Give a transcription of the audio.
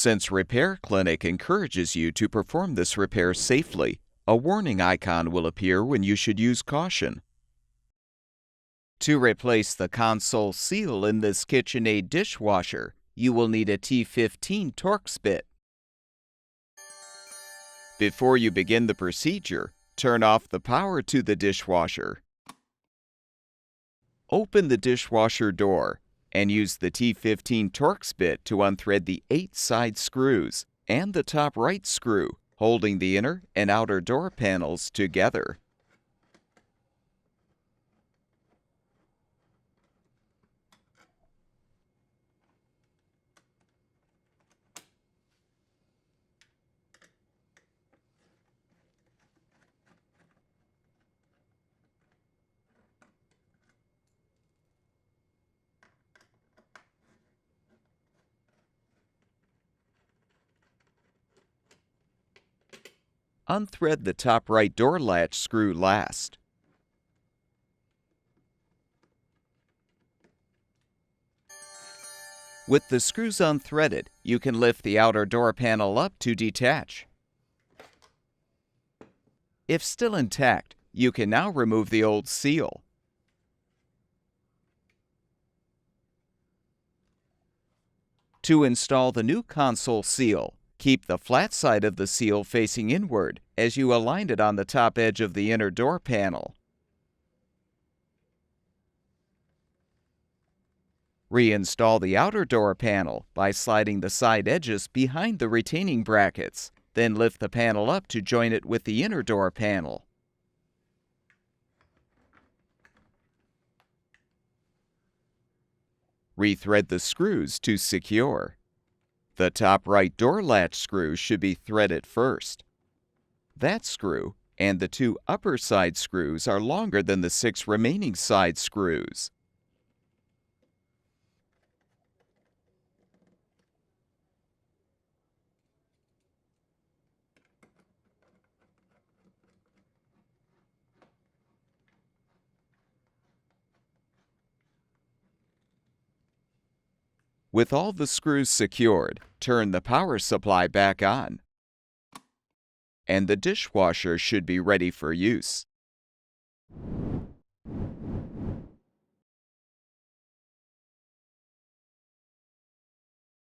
Since Repair Clinic encourages you to perform this repair safely, a warning icon will appear when you should use caution. To replace the console seal in this KitchenAid dishwasher, you will need a T15 Torx bit. Before you begin the procedure, turn off the power to the dishwasher. Open the dishwasher door and use the T15 Torx bit to unthread the 8 side screws and the top right screw, holding the inner and outer door panels together. Unthread the top right door latch screw last. With the screws unthreaded, you can lift the outer door panel up to detach. If still intact, you can now remove the old seal. To install the new console seal, keep the flat side of the seal facing inward as you align it on the top edge of the inner door panel. Reinstall the outer door panel by sliding the side edges behind the retaining brackets, then lift the panel up to join it with the inner door panel. Rethread the screws to secure. The top right door latch screw should be threaded first. That screw and the 2 upper side screws are longer than the 6 remaining side screws. With all the screws secured, turn the power supply back on, and the dishwasher should be ready for use.